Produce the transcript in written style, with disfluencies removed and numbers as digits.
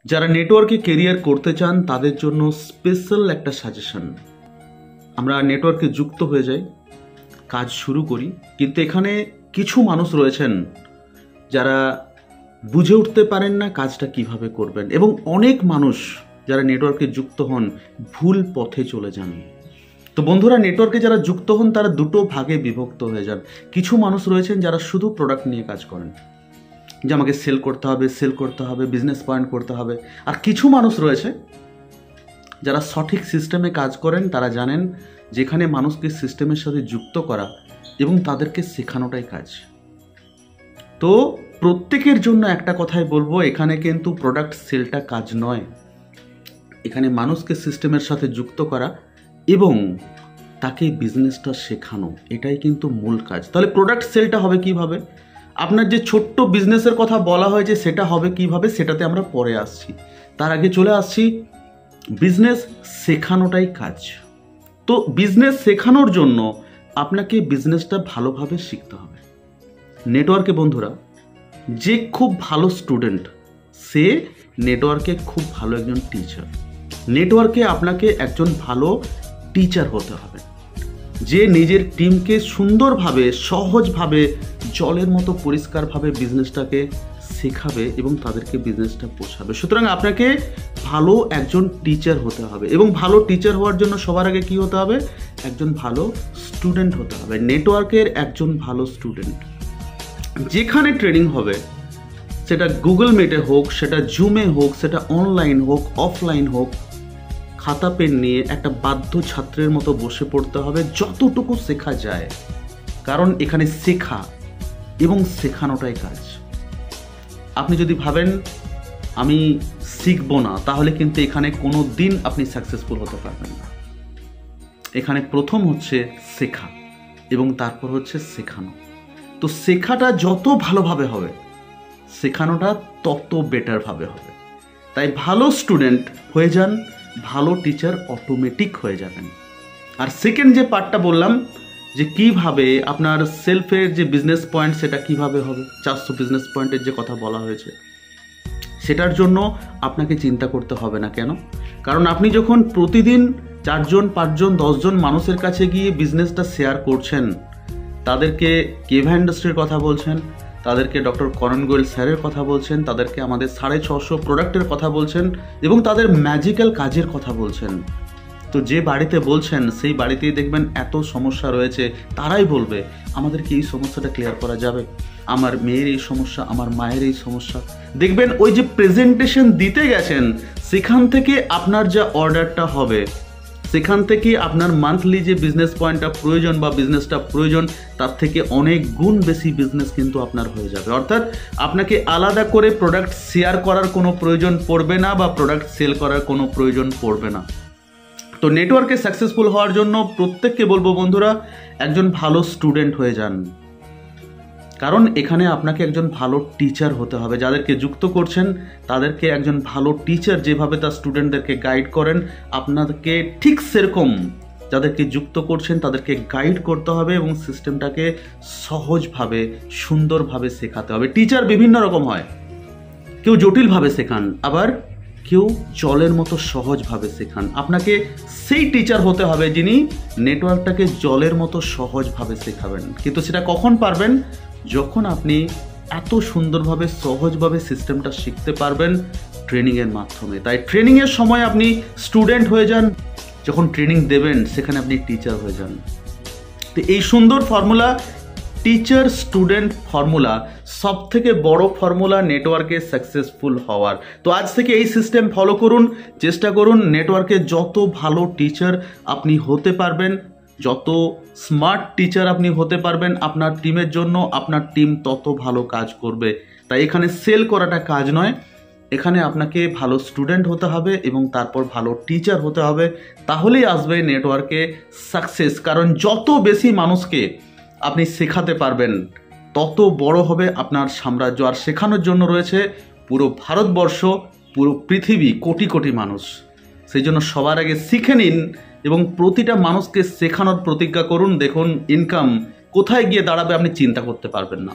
যারা নেটওয়ার্কে কেরিয়ার করতে চান তাদের জন্য স্পেশাল একটা সাজেশন। আমরা নেটওয়ার্কে যুক্ত হয়ে যাই, কাজ শুরু করি, কিন্তু এখানে কিছু মানুষ রয়েছেন যারা বুঝে উঠতে পারেন না কাজটা কিভাবে করবেন, এবং অনেক মানুষ যারা নেটওয়ার্কে যুক্ত হন ভুল পথে চলে যান। তো বন্ধুরা, নেটওয়ার্কে যারা যুক্ত হন তারা দুটো ভাগে বিভক্ত হয়ে যান। কিছু মানুষ রয়েছেন যারা শুধু প্রোডাক্ট নিয়ে কাজ করেন, যে আমাকে সেল করতে হবে, বিজনেস পয়েন্ট করতে হবে। আর কিছু মানুষ রয়েছে যারা সঠিক সিস্টেমে কাজ করেন, তারা জানেন যেখানে মানুষকে সিস্টেমের সাথে যুক্ত করা এবং তাদেরকে শেখানোটাই কাজ। তো প্রত্যেকের জন্য একটা কথাই বলবো, এখানে কিন্তু প্রোডাক্ট সেলটা কাজ নয়, এখানে মানুষকে সিস্টেমের সাথে যুক্ত করা এবং তাকে বিজনেসটা শেখানো, এটাই কিন্তু মূল কাজ। তাহলে প্রোডাক্ট সেলটা হবে কিভাবে? আপনার যে ছোট্ট বিজনেসের কথা বলা হয়েছে সেটা হবে কিভাবে, সেটাতে আমরা পরে আসছি। তার আগে চলে আসছি বিজনেস শেখানোটাই কাজ। তো বিজনেস শেখানোর জন্য আপনাকে বিজনেসটা ভালোভাবে শিখতে হবে। নেটওয়ার্কে বন্ধুরা, যে খুব ভালো স্টুডেন্ট সে নেটওয়ার্কে খুব ভালো একজন টিচার। নেটওয়ার্কে আপনাকে একজন ভালো টিচার হতে হবে, যে নিজের টিমকে সুন্দরভাবে, সহজভাবে, জলের মতো পরিষ্কারভাবে বিজনেসটাকে শেখাবে এবং তাদেরকে বিজনেসটা বোঝাবে। সুতরাং আপনাকে ভালো একজন টিচার হতে হবে, এবং ভালো টিচার হওয়ার জন্য সবার আগে কি হতে হবে? একজন ভালো স্টুডেন্ট হতে হবে। নেটওয়ার্কের একজন ভালো স্টুডেন্ট। যেখানে ট্রেনিং হবে, সেটা গুগল মিটে হোক, সেটা জুমে হোক, সেটা অনলাইন হোক, অফলাইন হোক, খাতা পেন নিয়ে একটা বাধ্য ছাত্রের মতো বসে পড়তে হবে যতটুকু শেখা যায়। কারণ এখানে শেখা এবং শেখানোটাই কাজ। আপনি যদি ভাবেন আমি শিখবো না, তাহলে কিন্তু এখানে কোনো দিন আপনি সাকসেসফুল হতে পারবেন না। এখানে প্রথম হচ্ছে শেখা এবং তারপর হচ্ছে শেখানো। তো শেখাটা যত ভালোভাবে হবে, শেখানোটা তত বেটারভাবে হবে। তাই ভালো স্টুডেন্ট হয়ে যান, ভালো টিচার অটোমেটিক হয়ে যাবেন। আর সেকেন্ড যে পার্টটা বললাম, যে কিভাবে আপনার সেলফের যে বিজনেস পয়েন্ট সেটা কিভাবে হবে, 400 বিজনেস পয়েন্টের যে কথা বলা হয়েছে, সেটার জন্য আপনাকে চিন্তা করতে হবে না। কেন? কারণ আপনি যখন প্রতিদিন 4 জন, 5 জন, 10 জন মানুষের কাছে গিয়ে বিজনেসটা শেয়ার করছেন, তাদেরকে কেভা ইন্ডাস্ট্রির কথা বলছেন, তাদেরকে ডক্টর করণ গোয়েল স্যারের কথা বলছেন, তাদেরকে আমাদের 650 প্রোডাক্টের কথা বলছেন এবং তাদের ম্যাজিক্যাল কাজের কথা বলছেন, তো যে বাড়িতে বলছেন সেই বাড়িতেই দেখবেন এত সমস্যা রয়েছে, তারাই বলবে আমাদেরকে এই সমস্যাটা ক্লিয়ার করা যাবে, আমার মেয়ের এই সমস্যা, আমার মায়ের এই সমস্যা। দেখবেন ওই যে প্রেজেন্টেশন দিতে গেছেন, সেখান থেকে আপনার যা অর্ডারটা হবে, সেখান থেকে আপনার মান্থলি যে বিজনেস পয়েন্টটা প্রয়োজন বা বিজনেসটা প্রয়োজন, তার থেকে অনেক গুণ বেশি বিজনেস কিন্তু আপনার হয়ে যাবে। অর্থাৎ আপনাকে আলাদা করে প্রোডাক্ট শেয়ার করার কোনো প্রয়োজন পড়বে না বা প্রোডাক্ট সেল করার কোনো প্রয়োজন পড়বে না। তো নেটওয়ার্কে সাকসেসফুল হওয়ার জন্য প্রত্যেককে বলবো বন্ধুরা, একজন ভালো স্টুডেন্ট হয়ে যান। কারণ এখানে আপনাকে একজন ভালো টিচার হতে হবে। যাদেরকে যুক্ত করছেন তাদেরকে একজন ভালো টিচার যেভাবে তার স্টুডেন্টদেরকে গাইড করেন, আপনাদেরকে ঠিক সেরকম যাদেরকে যুক্ত করছেন তাদেরকে গাইড করতে হবে এবং সিস্টেমটাকে সহজভাবে, সুন্দরভাবে শেখাতে হবে। টিচার বিভিন্ন রকম হয়, কেউ জটিলভাবে শেখান, আবার কেউ জলের মতো সহজভাবে শেখান। আপনাকে সেই টিচার হতে হবে যিনি নেটওয়ার্কটাকে জলের মতো সহজভাবে শেখাবেন। কিন্তু সেটা কখন পারবেন? যখন আপনি এত সুন্দরভাবে, সহজভাবে সিস্টেমটা শিখতে পারবেন ট্রেনিংয়ের মাধ্যমে। তাই ট্রেনিংয়ের সময় আপনি স্টুডেন্ট হয়ে যান, যখন ট্রেনিং দেবেন সেখানে আপনি টিচার হয়ে যান। তো এই সুন্দর ফর্মুলা, টিচার স্টুডেন্ট ফর্মুলা, সব থেকে বড় ফর্মুলা নেটওয়ার্কে সাকসেসফুল হওয়ার। তো আজ থেকে এই সিস্টেম ফলো করুন, চেষ্টা করুন নেটওয়ার্কে যত ভালো টিচার আপনি হতে পারবেন, যত স্মার্ট টিচার আপনি হতে পারবেন আপনার টিমের জন্য, আপনার টিম তত ভালো কাজ করবে। তাই এখানে সেল করাটা কাজ নয়, এখানে আপনাকে ভালো স্টুডেন্ট হতে হবে এবং তারপর ভালো টিচার হতে হবে, তাহলেই আসবে নেটওয়ার্কে সাকসেস। কারণ যত বেশি মানুষকে আপনি শেখাতে পারবেন তত বড় হবে আপনার সাম্রাজ্য। আর শেখানোর জন্য রয়েছে পুরো ভারতবর্ষ, পুরো পৃথিবী, কোটি কোটি মানুষ। সেই জন্য সবার আগে শিখে নিন এবং প্রতিটা মানুষকে শেখানোর প্রতিজ্ঞা করুন। দেখুন ইনকাম কোথায় গিয়ে দাঁড়াবে আপনি চিন্তা করতে পারবেন না।